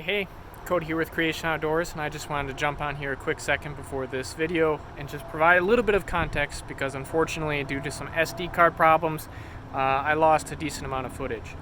Hey, Cody here with Creation Outdoors, and I just wanted to jump on here a quick second before this video and just provide a little bit of context because unfortunately, due to some SD card problems, I lost a decent amount of footage.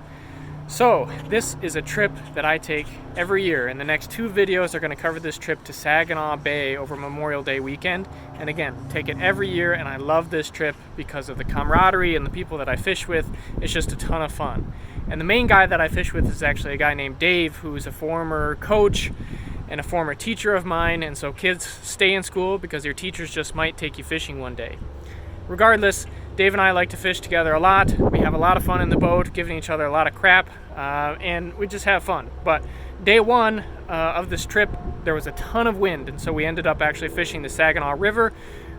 So this is a trip that I take every year, and the next two videos are going to cover this trip to Saginaw Bay over Memorial Day weekend. And again, take it every year, and I love this trip because of the camaraderie and the people that I fish with. It's just a ton of fun. And the main guy that I fish with is actually a guy named Dave, who's a former coach and a former teacher of mine. And so kids, stay in school because your teachers just might take you fishing one day. Regardless, Dave and I like to fish together a lot. We have a lot of fun in the boat, giving each other a lot of crap, and we just have fun. But day one of this trip, there was a ton of wind, and so we ended up actually fishing the Saginaw River,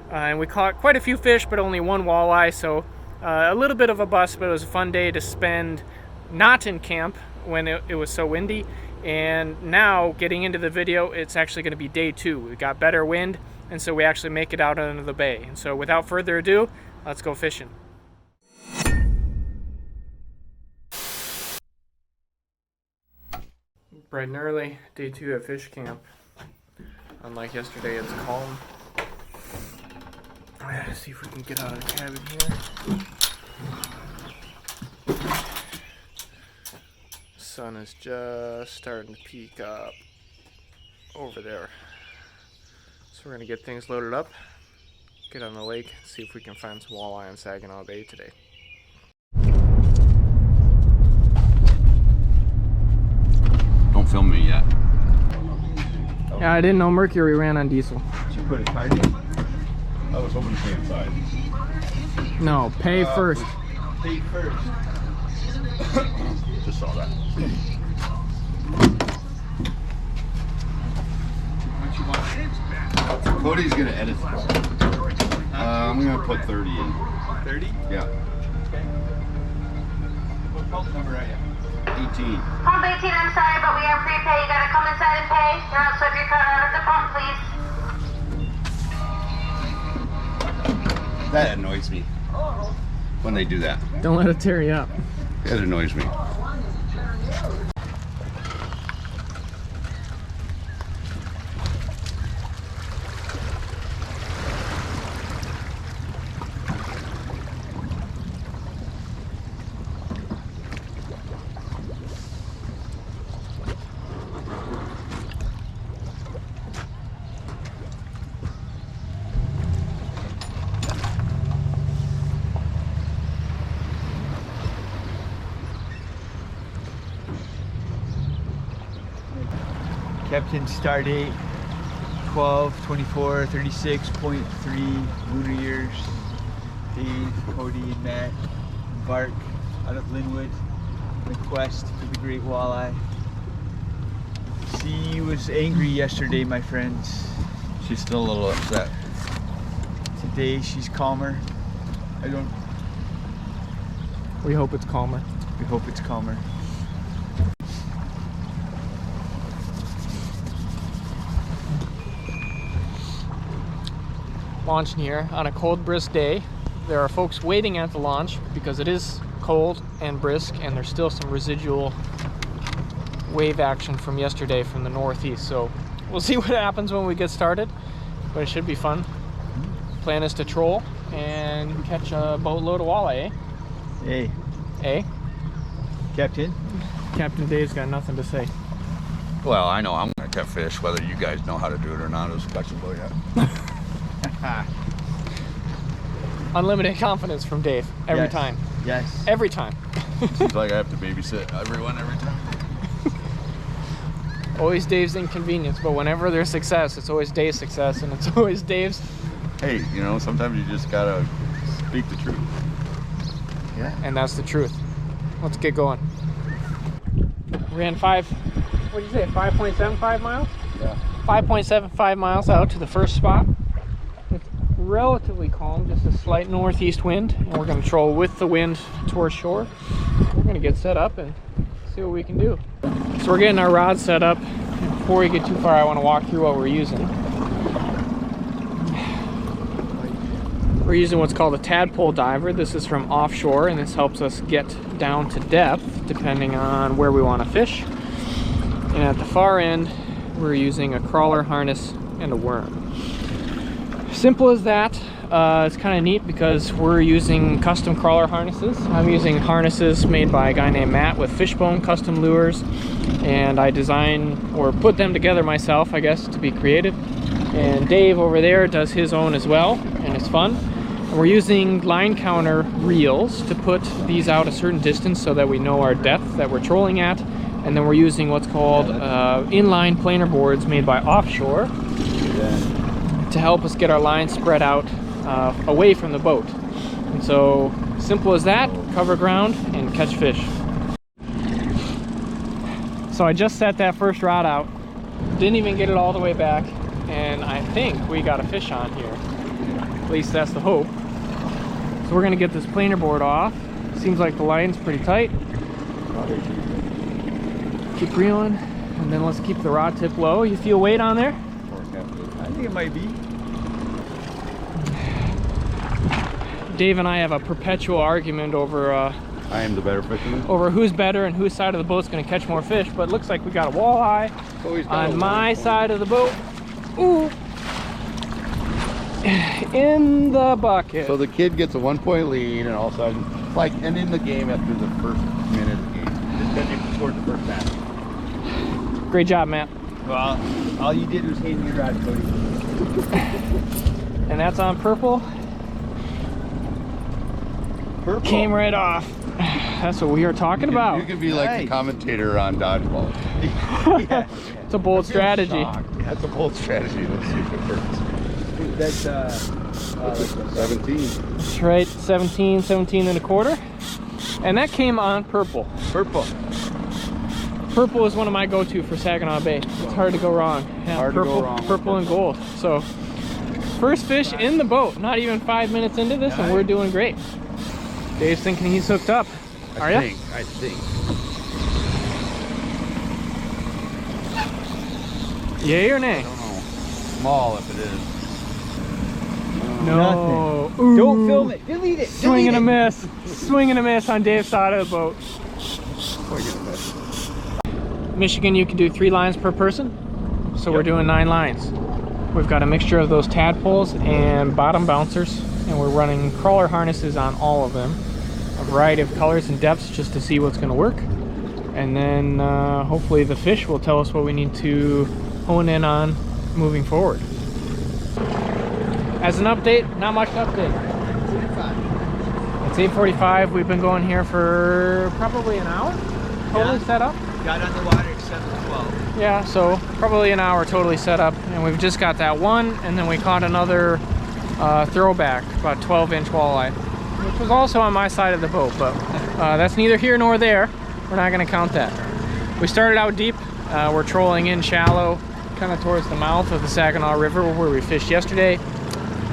and we caught quite a few fish, but only one walleye, so a little bit of a bust, but it was a fun day to spend not in camp when it was so windy. And now, getting into the video, it's actually going to be day two. We got better wind, and so we actually make it out into the bay. And so without further ado, let's go fishing. Bright and early, day two at fish camp. Unlike yesterday, it's calm. Let's see if we can get out of the cabin here. Sun is just starting to peek up over there. So we're gonna get things loaded up, get on the lake, see if we can find some walleye in Saginaw Bay today. Don't film me yet. Yeah, I didn't know Mercury ran on diesel. Did you put a tire in? I was hoping to stay inside. No, pay first. Pay first. Just saw that. Cody's gonna edit this. I'm gonna put 30 in. 30? Yeah. Okay. What pump number are you? 18. Pump 18, I'm sorry, but we are prepay. You gotta come inside and pay. Or else if your car out of the pump, please. That annoys me when they do that. Don't let it tear you up. That annoys me. Captain star date 12/24/36.3 lunar years. Dave, Cody, and Matt embark out of Linwood on the quest for the great walleye. She was angry yesterday, my friends. She's still a little upset. Today she's calmer. We hope it's calmer. We hope it's calmer. Launching here on a cold, brisk day. There are folks waiting at the launch because it is cold and brisk, and there's still some residual wave action from yesterday from the northeast. So we'll see what happens when we get started, but it should be fun. Plan is to troll and catch a boatload of walleye, eh? Hey. Eh? Captain? Captain Dave's got nothing to say. Well, I know I'm gonna catch fish. Whether you guys know how to do it or not is questionable yet. Unlimited confidence from Dave every time. Yes. Every time. Seems like I have to babysit everyone every time. Always Dave's inconvenience, but whenever there's success, it's always Dave's success, and it's always Dave's. Hey, you know, sometimes you just gotta speak the truth. Yeah. And that's the truth. Let's get going. Ran 5.75 miles? Yeah. 5.75 miles out to the first spot. It's relatively calm, just a slight northeast wind, and we're going to troll with the wind towards shore. We're going to get set up and see what we can do. So we're getting our rod set up. Before we get too far, I want to walk through what we're using. We're using what's called a tadpole diver. This is from offshore, and this helps us get down to depth depending on where we want to fish. And at the far end, we're using a crawler harness and a worm. Simple as that. It's kind of neat because we're using custom crawler harnesses. I'm using harnesses made by a guy named Matt with Fishbone Custom Lures, and I design or put them together myself, I guess, to be creative. And Dave over there does his own as well, and it's fun. And we're using line counter reels to put these out a certain distance so that we know our depth that we're trolling at. And then we're using what's called inline planer boards made by Offshore to help us get our lines spread out away from the boat. And so, simple as that, cover ground and catch fish. So I just set that first rod out, didn't even get it all the way back, and I think we got a fish on here. At least that's the hope. So we're gonna get this planer board off. Seems like the line's pretty tight. Keep reeling, and then let's keep the rod tip low. You feel weight on there? I think it might be. Dave and I have a perpetual argument over I am the better fisherman. over who's better and whose side of the boat's going to catch more fish, but it looks like we got a walleye on my side of the boat. Ooh, in the bucket. So the kid gets a 1-point lead, and all of a sudden, it's like ending the game after the first minute of the game. Just then you scored the first match. Great job, Matt. Well, all you did was hand your rod, Cody. And that's on purple. Purple. Came right off. That's what we are talking about. You can be like the commentator on dodgeball. Yeah. It's a bold strategy. That's a bold strategy. Let's see if it works. That's like 17. That's right, 17 and a quarter. And that came on purple. purple. Purple is one of my go-to for Saginaw Bay. It's hard to go wrong. Yeah, Hard to purple, go wrong. Purple and gold. So, first fish in the boat. Not even 5 minutes into this, and we're doing great. Dave's thinking he's hooked up. Are ya? I think. Yay or nay? I don't know. Small if it is. No. Nothing. Ooh. Don't film it. Delete it. Swing and a Delete miss. Swing and a miss on Dave's side of the boat. Michigan, you can do 3 lines per person. So we're doing 9 lines. We've got a mixture of those tadpoles and bottom bouncers, and we're running crawler harnesses on all of them. A variety of colors and depths just to see what's going to work. And then hopefully the fish will tell us what we need to hone in on moving forward. As an update, not much to update. It's 8:45. We've been going here for probably an hour. Totally set up. Got on the water at 7:12. Yeah, so probably an hour totally set up, and we've just got that one, and then we caught another throwback, about 12-inch walleye, which was also on my side of the boat, but that's neither here nor there. We're not going to count that. We started out deep. We're trolling in shallow, kind of towards the mouth of the Saginaw River where we fished yesterday,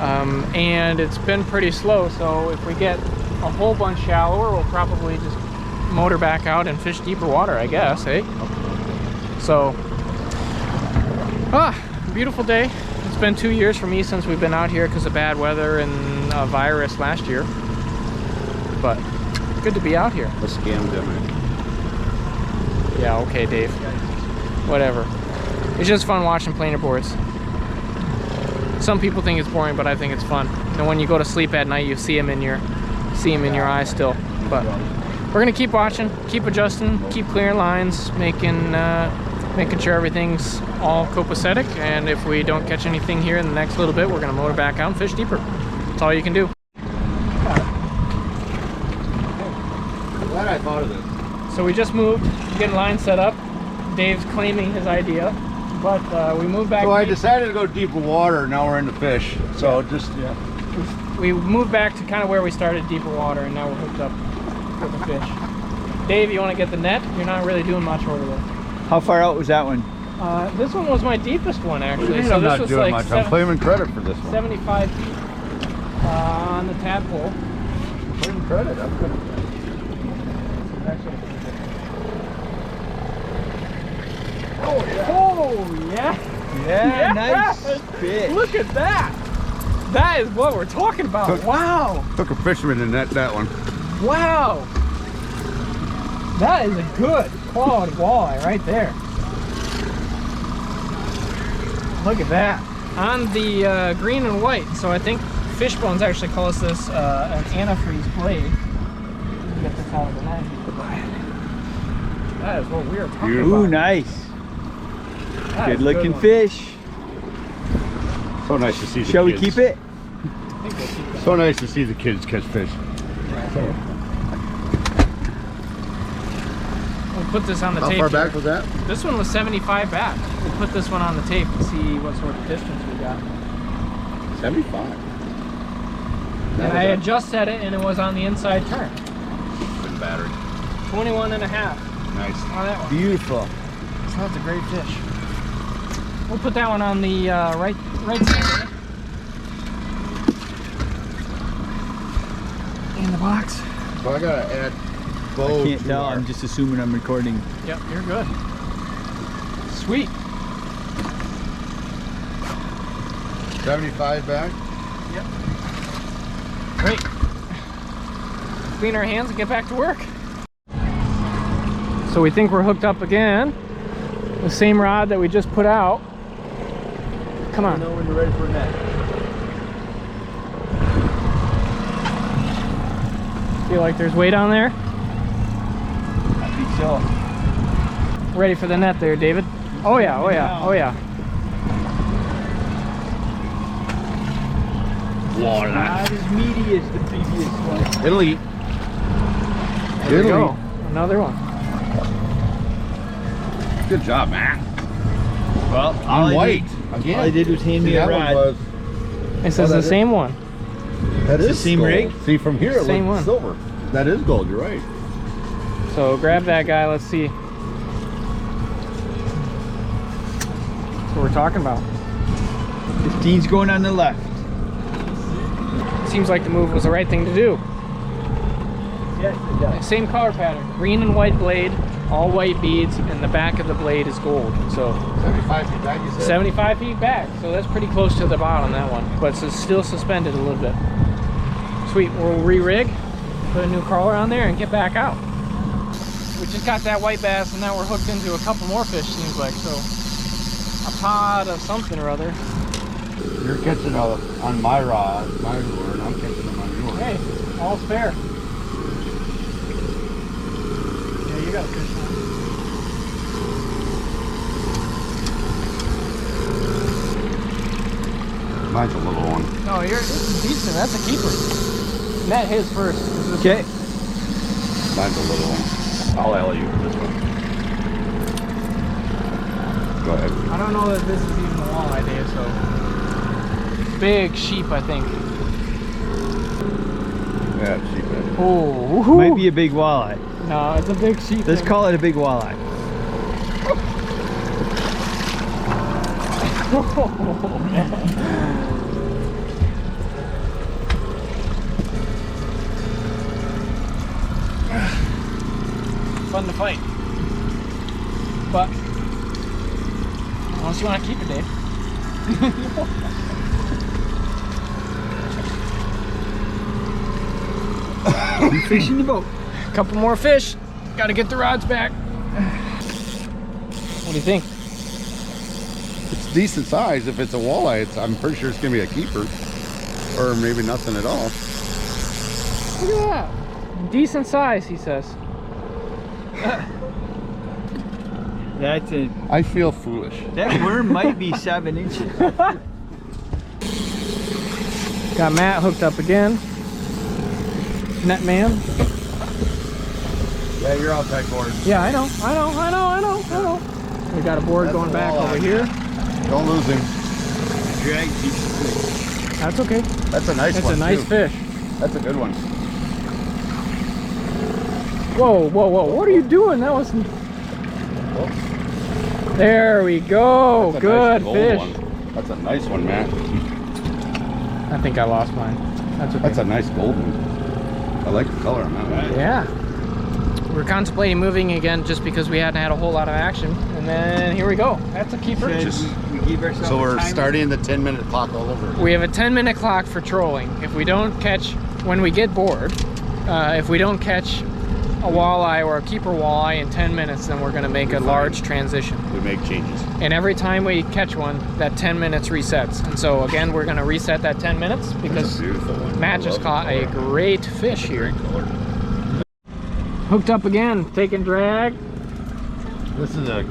and it's been pretty slow, so if we get a whole bunch shallower, we'll probably just motor back out and fish deeper water, I guess, eh? So, beautiful day. It's been 2 years for me since we've been out here because of bad weather and a virus last year. But good to be out here. A scamdemic. Yeah, okay, Dave. Whatever. It's just fun watching planer boards. Some people think it's boring, but I think it's fun. And when you go to sleep at night, you see them in your eyes still. But we're gonna keep watching, keep adjusting, keep clearing lines, making sure everything's all copacetic. And if we don't catch anything here in the next little bit, we're gonna motor back out and fish deeper. That's all you can do. Glad I thought of this. So we just moved, getting lines set up. Dave's claiming his idea, but we moved back. So I decided to go deeper water. Now we're into fish. So just we moved back to kind of where we started, deeper water, and now we're hooked up with the fish. Dave, you want to get the net? You're not really doing much over there. How far out was that one? This one was my deepest one, actually. So I'm this not was doing like much. I'm claiming credit for this one. 75 feet on the tadpole. Claiming credit. I'm good. Oh yeah! Yeah, Yes! nice fish. Look at that! That is what we're talking about. Wow! Took a fisherman to net that one. Wow! That is a good quality walleye right there. Look at that. On the green and white. So I think Fishbones actually calls this an antifreeze blade. Get this out of the net. That is what we are talking about. Ooh, nice. Good looking fish. So nice to see the Shall we kids. keep it? I think we'll keep it. So nice to see the kids catch fish. We'll put this on the How tape. far here. back was that? This one was 75 back. We'll put this one on the tape and see what sort of distance we got. 75. And I had just set it and it was on the inside turn. Good battery. 21 and a half Nice. on that one. Beautiful. So that's a great fish. We'll put that one on the right side. In the box. So I gotta add I bow can't to tell. our- I'm just assuming I'm recording. Yep, you're good. Sweet. 75 back. Yep. Great. Clean our hands and get back to work. So we think we're hooked up again. The same rod that we just put out. Come I on. know when you're ready for a net. Feel like there's weight on there? I think so. Ready for the net there, David? Oh yeah, oh yeah, oh yeah. Walleye. Not as meaty as the previous one. It'll eat. There we go. Another one. Good job, man. Well, On white. Again. All I did was hand See, me a that one rod. was. This is the same one. That It's is the same gold. rig? See, from here it Same looks one. silver. That is gold, you're right. So grab that guy, let's see. That's what we're talking about. 15's going on the left. Seems like the move was the right thing to do. Yes, it does. Same color pattern, green and white blade, all white beads, and the back of the blade is gold. So 75 feet back, you said? 75 feet back, so that's pretty close to the bottom, that one. But it's still suspended a little bit. Sweet, we'll re-rig, put a new crawler on there, and get back out. We just got that white bass, and now we're hooked into a couple more fish, seems like. So a pod of something or other. You're catching on my rod, my lure, and I'm catching them on yours. Hey, all's fair. Yeah, you got a fish on. Mine's a little one. No, this is decent. That's a keeper. Net his first. Okay. Mine's a little one. I'll alley you for this one. Go ahead. I don't know that this is even a walleye, Dave, so. Big sheep, I think. Yeah, sheep head. Oh, Might be a big walleye. No, it's a big sheep. Let's thing. call it a big walleye. Fun to fight. But, unless you want to keep it, Dave. You fishing the boat. Couple more fish. Got to get the rods back. What do you think? It's decent size. If it's a walleye, I'm pretty sure it's going to be a keeper. Or maybe nothing at all. Look at that. Decent size, he says. That's a. I feel foolish. That worm might be 7 inches. Got Matt hooked up again. Net man. Yeah, you're on tight board. Yeah, I know. We got a board That's going a back walleye. over here. Don't lose him. Drag piece. That's okay. That's a nice That's one. a nice too. fish. That's a good one. Whoa, whoa, whoa. What are you doing? That was... There we go. That's a Good nice gold fish. one. That's a nice one, Matt. I think I lost mine. That's okay. That's a nice gold one. I like the color on that one. Yeah. We're contemplating moving again just because we hadn't had a whole lot of action. And then here we go. That's a keeper. Said Just- we give ourselves So a we're timer. starting the 10-minute clock all over again. We have a 10-minute clock for trolling. If we don't catch, when we get bored, if we don't catch a walleye or a keeper walleye in 10 minutes, then we're gonna make a large transition. We make changes. And every time we catch one, that 10 minutes resets. And so again, we're gonna reset that 10 minutes because Beautiful one. Matt just caught a great fish here. Hooked up again, taking drag. This is a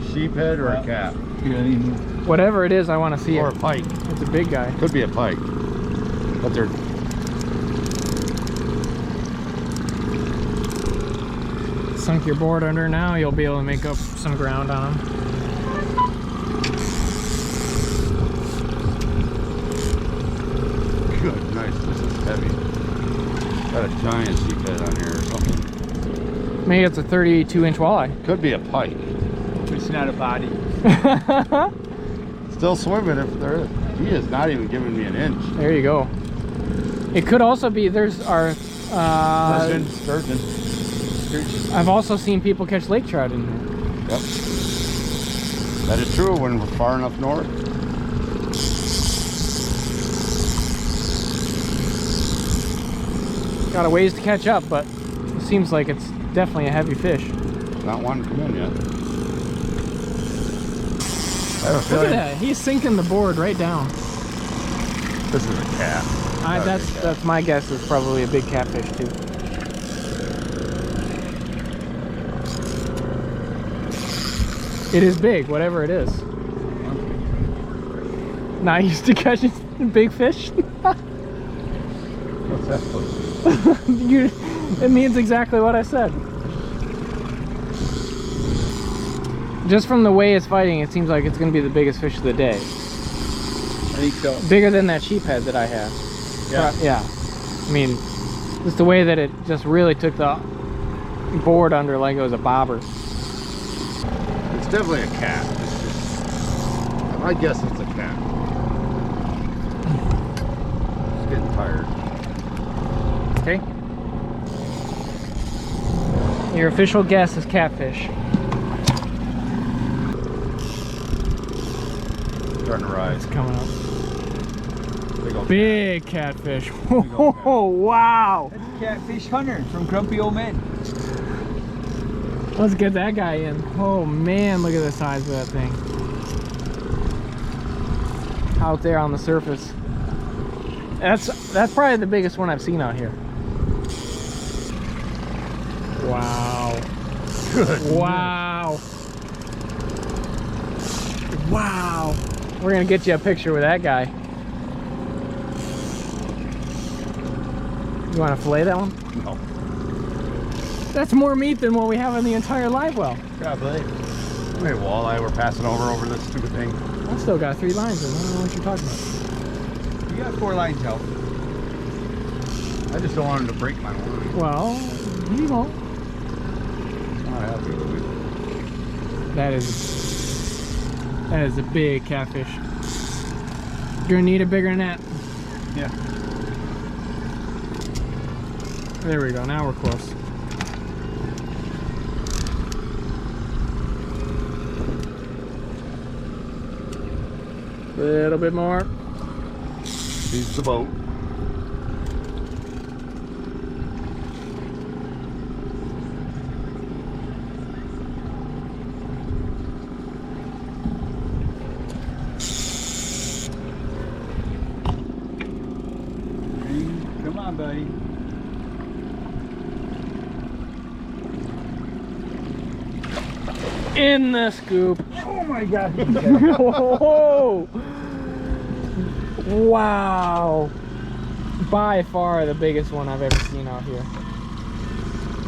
sheephead or a cat. Whatever it is, I want to see Or it. a pike. It's a big guy. Could be a pike. But they're Sunk your board under now, you'll be able to make up some ground on them. good. Nice. This is heavy. Got a giant sheephead on here or something. Maybe it's a 32-inch walleye. Could be a pike. It's not a body. Still swimming if there is. He is not even giving me an inch. There you go. It could also be, there's our Sturgeon. I've also seen people catch lake trout in here. Yep. That is true when we're far enough north. Got a ways to catch up, but it seems like it's definitely a heavy fish. Not one come in yet. I have a Look feeling at that, he's sinking the board right down. this is a cat. That's my guess. Is probably a big catfish too. It is big, whatever it is. Not used to catching big fish. What's that supposed to It means exactly what I said. Just from the way it's fighting, it seems like it's going to be the biggest fish of the day. I think so. Bigger than that sheephead that I have. Yeah. Yeah. I mean, just the way that it just really took the board under like it was a bobber. It's definitely a cat. I guess it's a cat. It's getting tired. Okay. Your official guess is catfish. Starting to rise. It's coming up. Big old Big catfish. old Oh, wow. That's a catfish hunter from Grumpy Old Men. Let's get that guy in. Oh man, look at the size of that thing. Out there on the surface. That's probably the biggest one I've seen out here. Wow. Good. Wow. Wow. We're gonna get you a picture with that guy. You want to fillet that one? No. That's more meat than what we have in the entire live well. Probably. Hey, walleye, we're passing over this stupid thing. I still got 3 lines in. I don't know what you're talking about. You got 4 lines out. I just don't want him to break my line. Well, he won't. Not happy with me. That is a big catfish. You're gonna need a bigger net. Yeah. There we go. Now we're close. Little bit more. He's the boat. Come on, buddy. In the scoop. Oh my God. Whoa. Wow. By far the biggest one I've ever seen out here.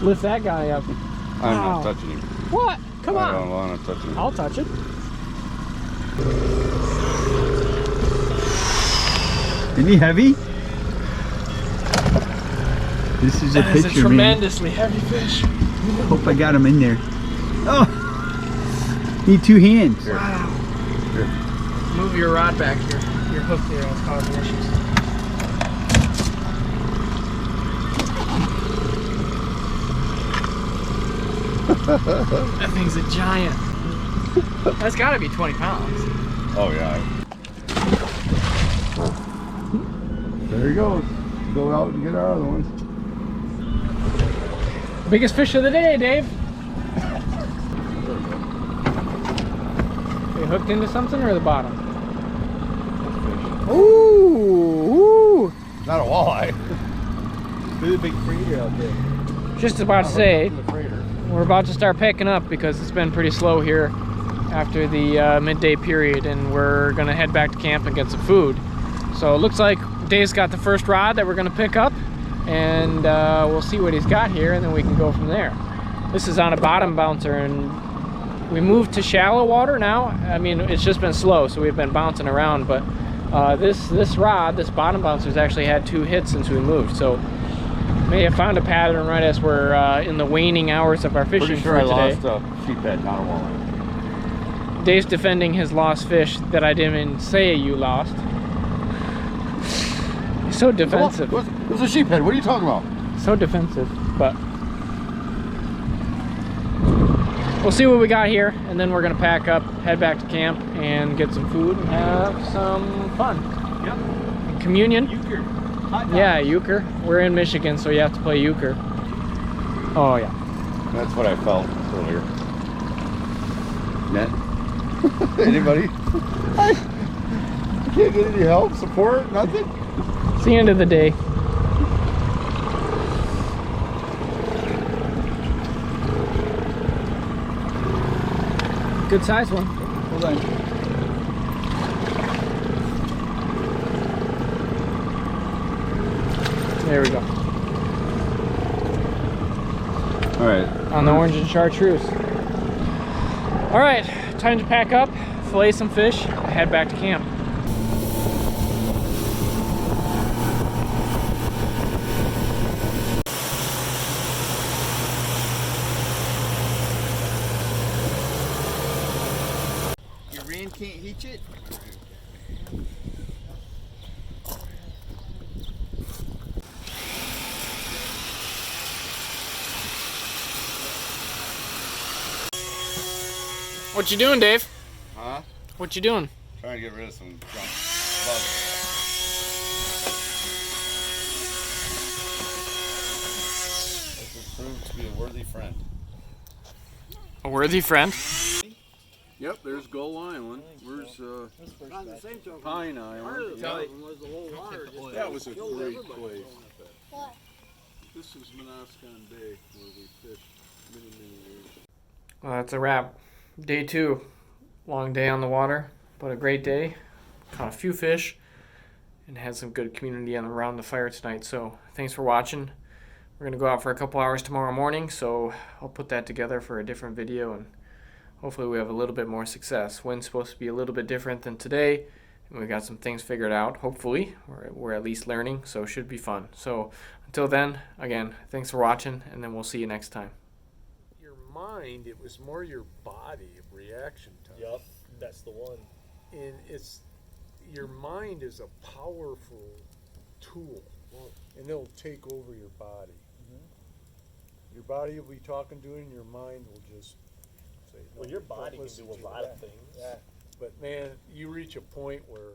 Lift that guy up. I'm Wow. not touching him. What? Come I on. don't want to touch him. I'll touch it. Isn't he heavy? This is a That is a picture, man. tremendously heavy fish. Hope I got him in there. Oh! Need 2 hands. Here. Wow. Here. Move your rod back here. Your hook there is causing issues. That thing's a giant. That's got to be 20 pounds. Oh, yeah. There he goes. Go out and get our other ones. Biggest fish of the day, Dave. You hooked into something or the bottom? Ooh! Not a walleye. There's a big freighter out there. Just about to say, we're about to start packing up because it's been pretty slow here after the midday period, and we're gonna head back to camp and get some food. So it looks like Dave's got the first rod that we're gonna pick up, and we'll see what he's got here, and then we can go from there. This is on a bottom bouncer, and we moved to shallow water now. I mean, it's just been slow, so we've been bouncing around, but this rod, this bottom bouncer's actually had 2 hits since we moved, so may have found a pattern right as we're in the waning hours of our fishing Pretty sure for today. I lost a sheephead, not a walleye. Dave's defending his lost fish that I didn't even say you lost. He's so defensive. It was a sheephead. What are you talking about? So defensive, but we'll see what we got here, and then we're gonna pack up, head back to camp, and get some food and have some fun. Yep. Communion. Euchre. Yeah, euchre. We're in Michigan, so you have to play euchre. Oh yeah. That's what I felt earlier. Net? Anybody? I can't get any help, support, nothing? It's the end of the day. Good size one. Hold on. There we go. All right. On the orange and chartreuse. All right, time to pack up, fillet some fish, and head back to camp. Your rain can't heat it? What you doing, Dave? Huh? What you doing? Trying to get rid of some junk bugs. This has proved to be a worthy friend. A worthy friend? Yep, there's Gull Island. Where's Pine Island? That was a great place. This is Manascon Bay where we fished many years. Well, that's a wrap. Day 2. Long day on the water, but a great day. Caught a few fish and had some good community around the fire tonight. So thanks for watching. We're going to go out for a couple hours tomorrow morning, so I'll put that together for a different video, and hopefully we have a little bit more success. Wind's supposed to be a little bit different than today, and we got some things figured out, hopefully. We're at least learning, so it should be fun. So until then, again, thanks for watching, and then we'll see you next time. Your mind, it was more your body reaction time. Yep, that's the one. And it's your mind is a powerful tool, and it'll take over your body. Your body will be talking to it, and your mind will just say, no, Well, your don't body can listen do a to lot that. of things. Yeah. But man, you reach a point where